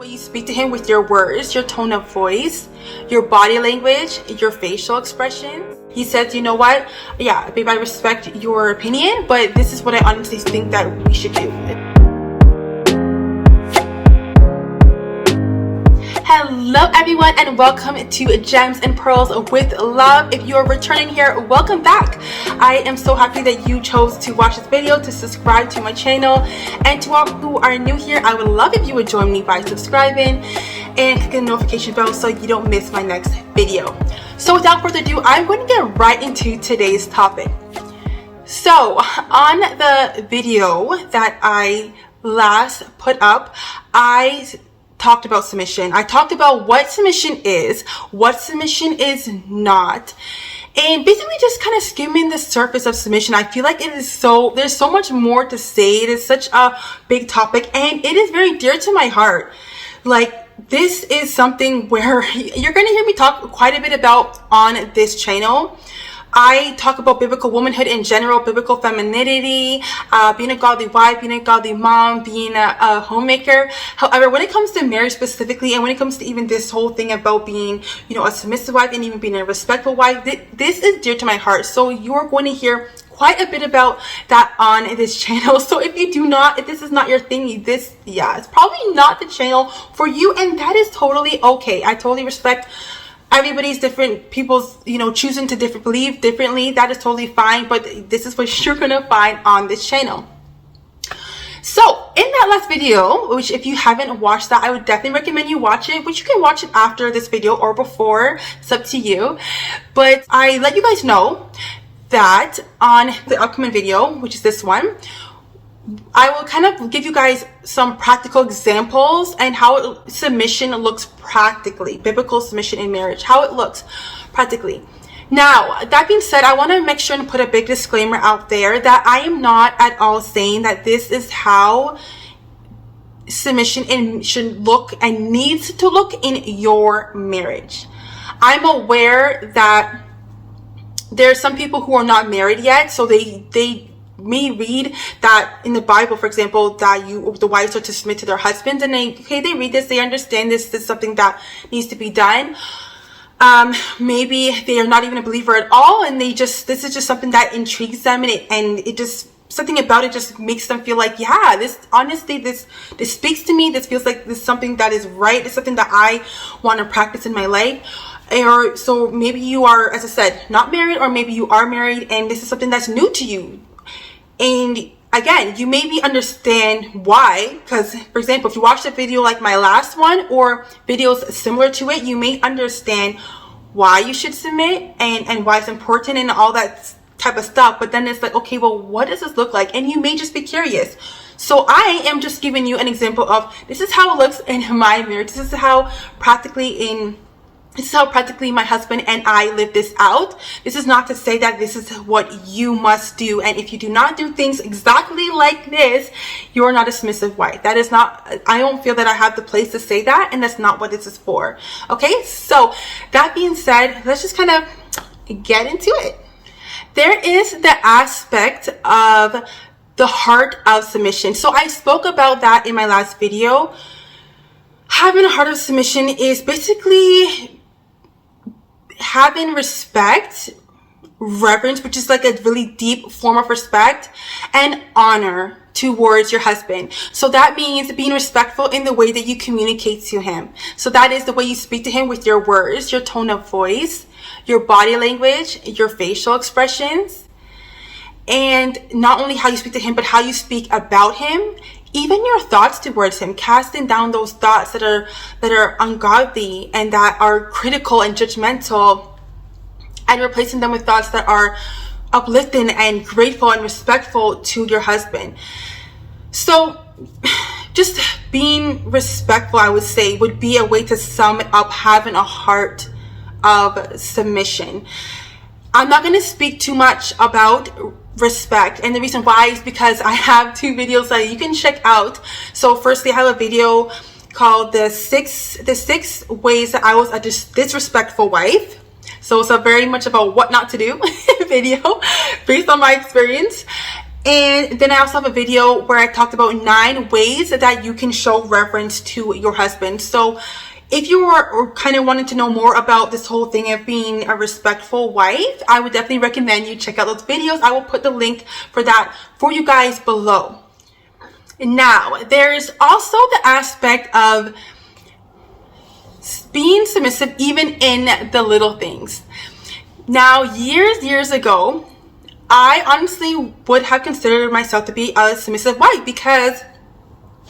way you speak to him with your words, your tone of voice, your body language, your facial expressions. He says, you know what? Yeah, babe, I respect your opinion, but this is what I honestly think that we should do. Hello everyone, and welcome to Gems and Pearls with Love. If you're returning here, welcome back. I am so happy that you chose to watch this video, to subscribe to my channel, and to all who are new here, I would love if you would join me by subscribing and clicking the notification bell so you don't miss my next video. So without further ado, I'm going to get right into today's topic. So on the video that I last put up, I talked about submission. I talked about what submission is not, and basically just kind of skimming the surface of submission. I feel like there's so much more to say. It is such a big topic, and it is very dear to my heart. Like, this is something where you're going to hear me talk quite a bit about on this channel. I talk about biblical womanhood in general, biblical femininity, being a godly wife, being a godly mom, being a homemaker. However, when it comes to marriage specifically, and when it comes to even this whole thing about being, a submissive wife and even being a respectful wife, this is dear to my heart. So you're going to hear quite a bit about that on this channel. So if this is not your thing, it's probably not the channel for you, and that is totally okay. I totally respect everybody's different, people's choosing to believe differently. That is totally fine, but this is what you're gonna find on this channel. So in that last video, which if you haven't watched that, I would definitely recommend you watch it, but you can watch it after this video or before, it's up to you. But I let you guys know that on the upcoming video, which is this one, I will kind of give you guys some practical examples and how submission looks practically, biblical submission in marriage, how it looks practically. Now, that being said, I want to make sure and put a big disclaimer out there that I am not at all saying that this is how submission should look and needs to look in your marriage. I'm aware that there are some people who are not married yet, so they may read that in the Bible, for example, that the wives are to submit to their husbands, and they read this, they understand this is something that needs to be done. Maybe they are not even a believer at all, and this is just something that intrigues them, and it just, something about it just makes them feel like, yeah, this speaks to me. This feels like this is something that is right. It's something that I want to practice in my life. Or so maybe you are, as I said, not married, or maybe you are married and this is something that's new to you. And again, you maybe understand why, because for example, if you watch a video like my last one or videos similar to it, you may understand why you should submit and why it's important and all that type of stuff. But then it's like, okay, well, what does this look like? And you may just be curious. So I am just giving you an example of, this is how it looks in my marriage. This is how practically my husband and I live this out. This is not to say that this is what you must do, and if you do not do things exactly like this, you are not a submissive wife. That is not, I don't feel that I have the place to say that, and that's not what this is for. Okay, so that being said, let's just kind of get into it. There is the aspect of the heart of submission. So I spoke about that in my last video. Having a heart of submission is basically having respect, reverence, which is like a really deep form of respect, and honor towards your husband. So that means being respectful in the way that you communicate to him. So that is the way you speak to him with your words, your tone of voice, your body language, your facial expressions, and not only how you speak to him, but how you speak about him. Even your thoughts towards him, casting down those thoughts that are ungodly and that are critical and judgmental, and replacing them with thoughts that are uplifting and grateful and respectful to your husband. So just being respectful, I would say, would be a way to sum up having a heart of submission. I'm not going to speak too much about respect, and the reason why is because I have two videos that you can check out. So firstly, I have a video called the six ways that I was a disrespectful wife. So it's a very much about what not to do video based on my experience. And then I also have a video where I talked about 9 ways that you can show reverence to your husband. So if you are kind of wanting to know more about this whole thing of being a respectful wife, I would definitely recommend you check out those videos. I will put the link for that for you guys below. Now, there's also the aspect of being submissive even in the little things. Now, years ago, I honestly would have considered myself to be a submissive wife because,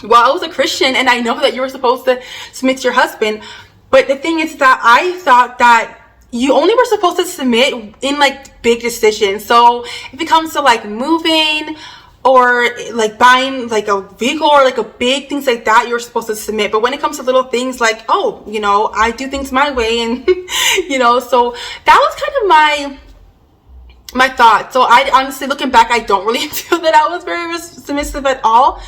well, I was a Christian and I know that you were supposed to submit to your husband. But the thing is that I thought that you only were supposed to submit in like big decisions. So if it comes to like moving or like buying like a vehicle or like a big things like that, you're supposed to submit. But when it comes to little things like, oh, you know, I do things my way, and you know, so that was kind of my thought. So I honestly, looking back, I don't really feel that I was very submissive at all.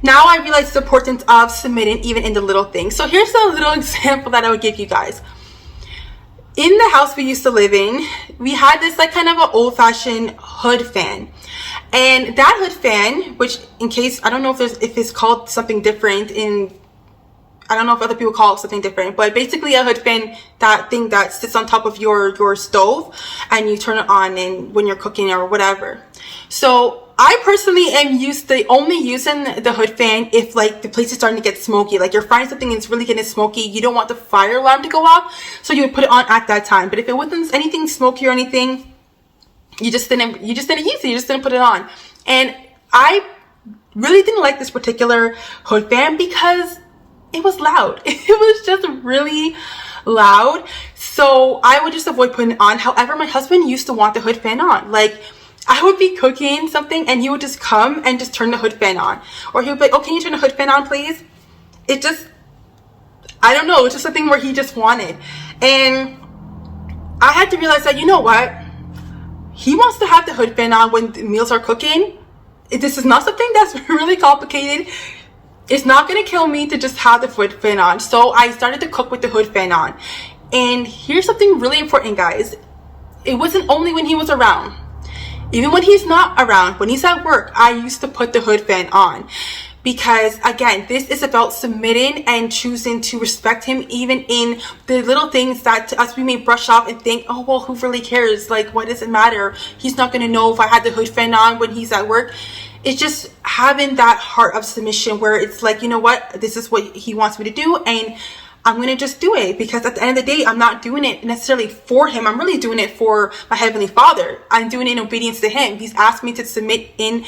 Now I realize the importance of submitting even in the little things. So here's a little example that I would give you guys. In the house we used to live in, we had this like kind of an old-fashioned hood fan. And that hood fan, which in case, I don't know if it's called something different I don't know if other people call it something different, but basically a hood fan, that thing that sits on top of your stove and you turn it on and when you're cooking or whatever. So I personally am only using the hood fan if like the place is starting to get smoky, like you're frying something and it's really getting smoky, you don't want the fire alarm to go off, so you would put it on at that time. But if it wasn't anything smoky or anything, you just didn't use it, you just didn't put it on. And I really didn't like this particular hood fan because it was loud. It was just really loud. So I would just avoid putting it on. However, my husband used to want the hood fan on. Like, I would be cooking something and he would just come and just turn the hood fan on. Or he would be like, oh, can you turn the hood fan on, please? It just, I don't know, it's just something where he just wanted. And I had to realize that, you know what? He wants to have the hood fan on when the meals are cooking. This is not something that's really complicated. It's not going to kill me to just have the hood fan on. So I started to cook with the hood fan on. And here's something really important, guys. It wasn't only when he was around. Even when he's not around, when he's at work, I used to put the hood fan on. Because, again, this is about submitting and choosing to respect him even in the little things that to us we may brush off and think, oh, well, who really cares? Like, what does it matter? He's not going to know if I had the hood fan on when he's at work. It's just having that heart of submission where it's like, you know what, this is what he wants me to do and I'm going to just do it, because at the end of the day, I'm not doing it necessarily for him. I'm really doing it for my Heavenly Father. I'm doing it in obedience to him. He's asked me to submit in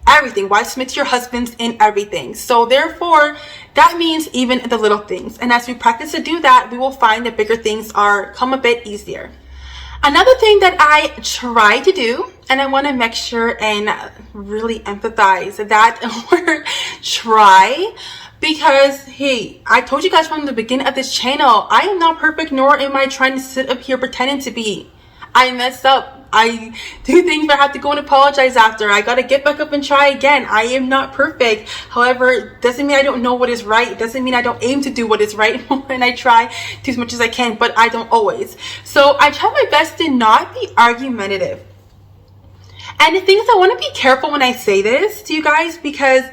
everything. Why submit to your husbands in everything? So therefore, that means even the little things. And as we practice to do that, we will find that bigger things come a bit easier. Another thing that I try to do, and I want to make sure and really empathize that word try, because hey, I told you guys from the beginning of this channel, I am not perfect, nor am I trying to sit up here pretending to be. I messed up. I do things but I have to go and apologize after. I gotta get back up and try again. I am not perfect. However, it doesn't mean I don't know what is right. It doesn't mean I don't aim to do what is right, and I try to as much as I can, but I don't always. So I try my best to not be argumentative. And the thing is, I want to be careful when I say this to you guys, because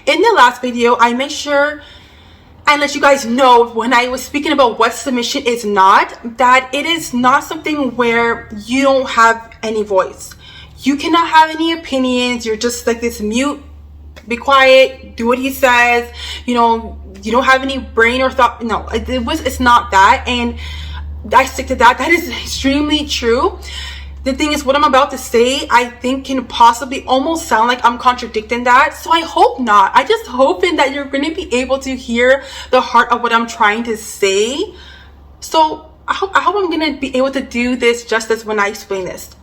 in the last video, I made sure and let you guys know when I was speaking about what submission is not, that it is not something where you don't have any voice. You cannot have any opinions. You're just like this mute, be quiet, do what he says. You know, you don't have any brain or thought. No, it's not that. And I stick to that. That is extremely true. The thing is, what I'm about to say, I think can possibly almost sound like I'm contradicting that. So I hope not. I just hoping that you're going to be able to hear the heart of what I'm trying to say. So I hope I'm going to be able to do this justice when I explain this.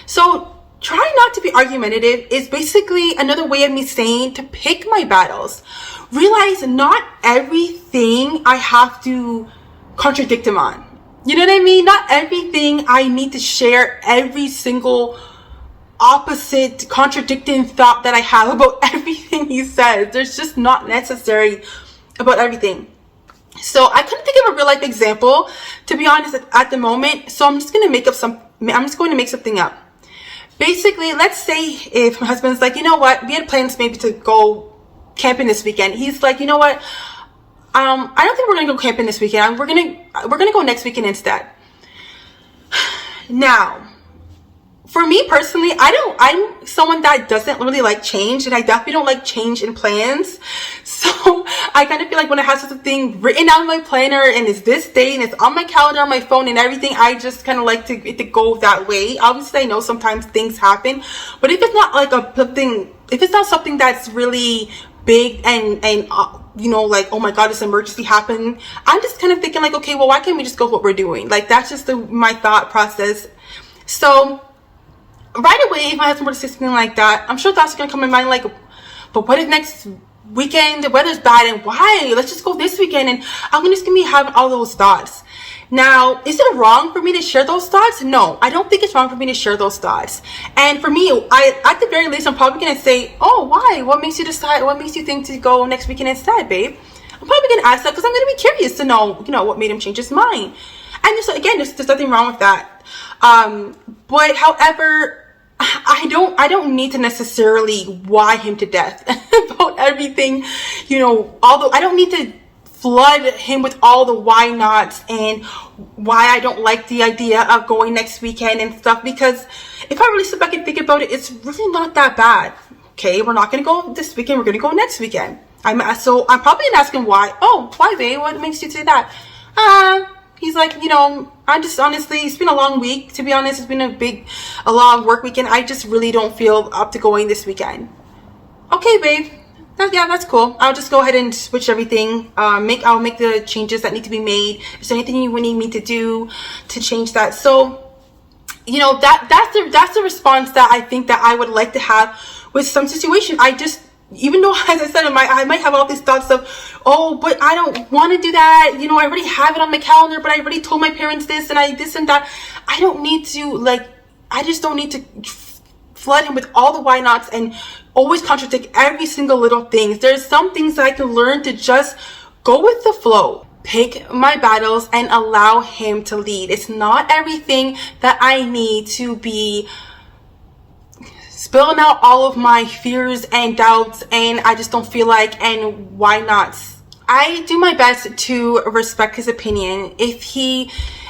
So try not to be argumentative is basically another way of me saying to pick my battles. Realize not everything I have to contradict him on. You know what I mean? Not everything I need to share every single opposite contradicting thought that I have about everything he says. There's just not necessary about everything. So I couldn't think of a real life example, to be honest, at the moment. So I'm just going to make something up. Basically, let's say if my husband's like, you know what, we had plans maybe to go camping this weekend. He's like, you know what, I don't think we're gonna go camping this weekend. We're gonna go next weekend instead. Now, for me personally, I'm someone that doesn't really like change, and I definitely don't like change in plans. So I kind of feel like when I have something written down in my planner and it's this date and it's on my calendar, on my phone and everything, I just kind of like it to go that way. Obviously, I know sometimes things happen, but if it's not like if it's not something that's really big and you know, like, oh my god, this emergency happened, I'm just kind of thinking like, okay, well, why can't we just go with what we're doing? Like, that's just my thought process. So right away, if my husband were to say something like that, I'm sure thoughts are gonna come in mind like, but what if next weekend the weather's bad, and why? Let's just go this weekend. And I'm just gonna be having all those thoughts. Now, is it wrong for me to share those thoughts? No, I don't think it's wrong for me to share those thoughts. And for me, at the very least, I'm probably gonna say, oh, why? What makes you decide? What makes you think to go next weekend instead, babe? I'm probably gonna ask that because I'm gonna be curious to know, you know, what made him change his mind. And just, again, there's nothing wrong with that. But however, I don't need to necessarily why him to death about everything, you know, although I don't need to flood him with all the why nots and why I don't like the idea of going next weekend and stuff, because if I really sit back and think about it, it's really not that bad. Okay, we're not going to go this weekend, we're going to go next weekend. So I'm probably going to ask him why. Oh, why, babe? What makes you say that? He's like, you know, I just honestly, it's been a long week, to be honest. It's been a long work weekend. I just really don't feel up to going this weekend. Okay, babe. Yeah, that's cool. I'll just go ahead and switch everything. I'll make the changes that need to be made. Is there anything you would need me to do to change that? So, you know, that's the response that I think that I would like to have with some situation. Even though, as I said, I might have all these thoughts of, oh, but I don't want to do that. You know, I already have it on my calendar, but I already told my parents this and this and that. I don't need to, I just don't need to flood him with all the why nots and always contradict every single little thing. There's some things that I can learn to just go with the flow. Pick my battles and allow him to lead. It's not everything that I need to be spilling out all of my fears and doubts and I just don't feel like and why not. I do my best to respect his opinion. If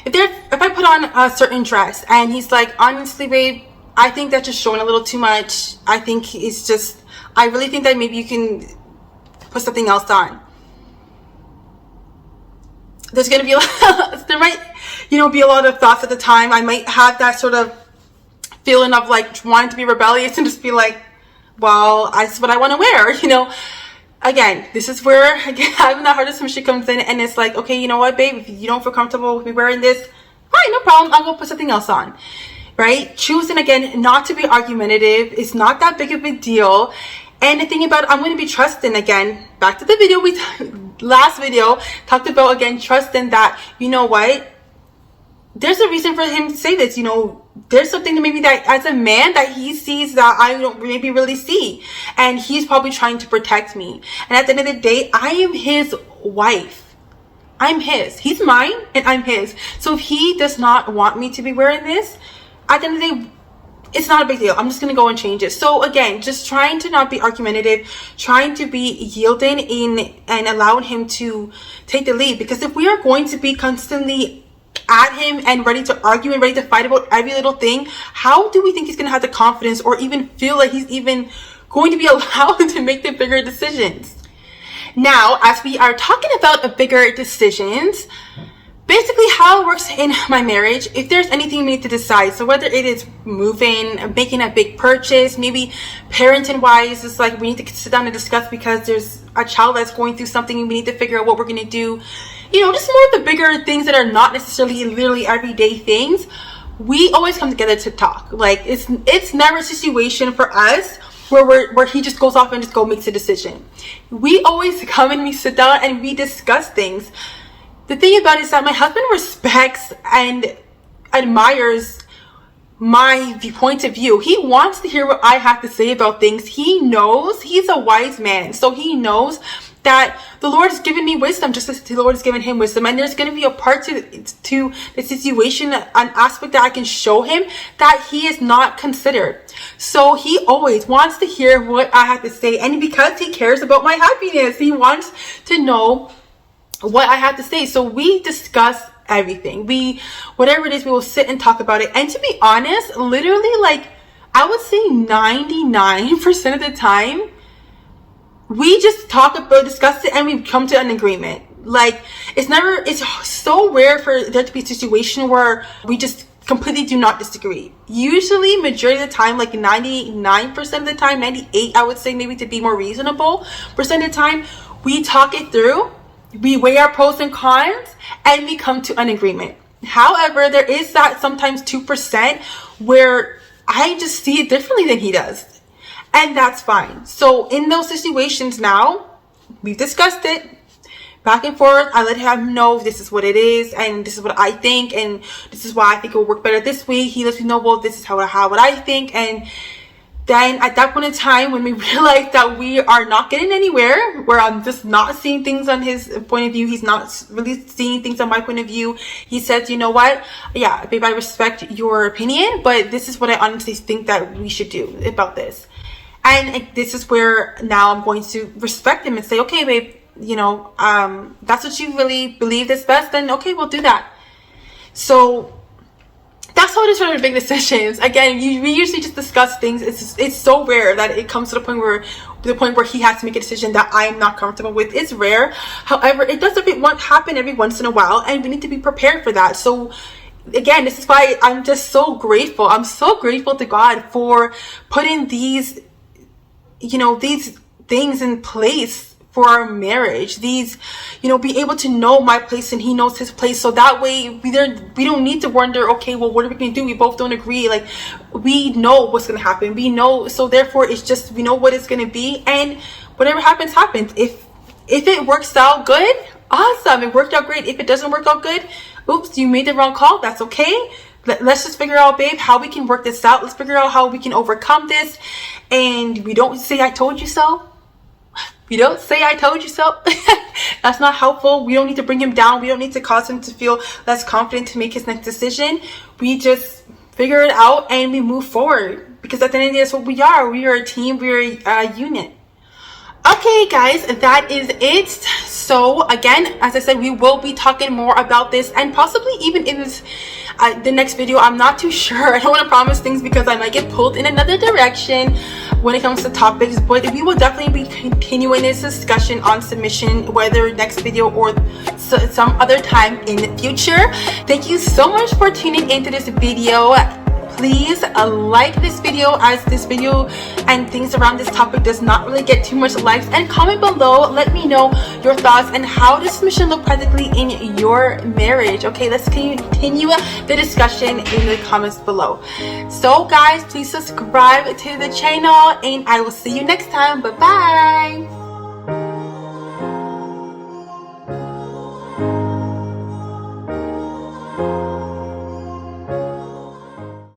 I put on a certain dress and he's like, honestly, babe, I think that's just showing a little too much. I think it's just, I really think that maybe you can put something else on. There's gonna be there might, you know, be a lot of thoughts at the time. I might have that sort of feeling of like wanting to be rebellious and just be like, well, that's what I want to wear, you know. Again, this is where having that hardest when she comes in and it's like, okay, you know what, babe, if you don't feel comfortable with me wearing this, all right, no problem, I'll go put something else on. Right? Choosing, again, not to be argumentative. It's not that big of a deal. And the thing about it, I'm going to be trusting, again, back to the video last video, talked about, again, trusting that, you know what, there's a reason for him to say this, you know, there's something that maybe that as a man that he sees that I don't maybe really see. And he's probably trying to protect me. And at the end of the day, I am his wife. I'm his. He's mine and I'm his. So if he does not want me to be wearing this, at the end of the day, it's not a big deal. I'm just going to go and change it. So again, just trying to not be argumentative, trying to be yielding in and allowing him to take the lead. Because if we are going to be constantly at him and ready to argue and ready to fight about every little thing, how do we think he's going to have the confidence or even feel like he's even going to be allowed to make the bigger decisions? Now, as we are talking about bigger decisions, basically how it works in my marriage, if there's anything we need to decide, so whether it is moving, making a big purchase, maybe parenting wise, it's like we need to sit down and discuss because there's a child that's going through something and we need to figure out what we're going to do, you know, just more of the bigger things that are not necessarily literally everyday things. We always come together to talk. Like it's never a situation for us where he just goes off and just makes a decision. We always come and we sit down and we discuss things. The thing about it is that my husband respects and admires my point of view. He wants to hear what I have to say about things. He knows, he's a wise man, so he knows that the Lord has given me wisdom, just as the Lord has given him wisdom. And there's going to be a part to the situation, an aspect that I can show him that he is not considered. So he always wants to hear what I have to say. And because he cares about my happiness, he wants to know what I have to say. So we discuss everything. Whatever it is, we will sit and talk about it. And to be honest, literally, like, I would say 99% of the time, we just discuss it, and we come to an agreement. Like, it's so rare for there to be a situation where we just completely do not disagree. Usually, majority of the time, like 99% of the time, 98, I would say, maybe to be more reasonable, percent of the time, we talk it through, we weigh our pros and cons, and we come to an agreement. However, there is that sometimes 2% where I just see it differently than he does. And that's fine. So in those situations now, we've discussed it back and forth. I let him know this is what it is, and this is what I think, and this is why I think it will work better this way. He lets me know, well, this is what I think. And then at that point in time, when we realize that we are not getting anywhere, where I'm just not seeing things on his point of view, he's not really seeing things on my point of view, he says, you know what, yeah, babe, I respect your opinion, but this is what I honestly think that we should do about this. And this is where now I'm going to respect him and say, okay, babe, you know, that's what you really believe is best, then okay, we'll do that. So that's how it is for the big decisions. Again, we usually just discuss things. It's so rare that it comes to the point where he has to make a decision that I'm not comfortable with. It's rare. However, it does happen every once in a while, and we need to be prepared for that. So again, this is why I'm just so grateful. I'm so grateful to God for putting these things in place for our marriage. These, be able to know my place and he knows his place. So that way we don't need to wonder, okay, well, what are we going to do? We both don't agree. Like, we know what's going to happen. We know. So therefore it's just, we know what it's going to be, and whatever happens. If it works out good, awesome. It worked out great. If it doesn't work out good, oops, you made the wrong call. That's okay. Let's just figure out, babe, how we can work this out. Let's figure out how we can overcome this. And we don't say, I told you so. We don't say, I told you so. That's not helpful. We don't need to bring him down. We don't need to cause him to feel less confident to make his next decision. We just figure it out and we move forward. Because at the end of the day, that's what we are. We are a team. We are a unit. Okay, guys, that is it. So again, as I said, we will be talking more about this, and possibly even in this the next video. I'm not too sure. I don't want to promise things because I might get pulled in another direction when it comes to topics, but we will definitely be continuing this discussion on submission, whether next video or some other time in the future. Thank you so much for tuning into this video. Please like this video, as this video and things around this topic does not really get too much likes, and comment below. Let me know your thoughts and how does submission look practically in your marriage. Okay, let's continue the discussion in the comments below. So guys, please subscribe to the channel, and I will see you next time. Bye bye.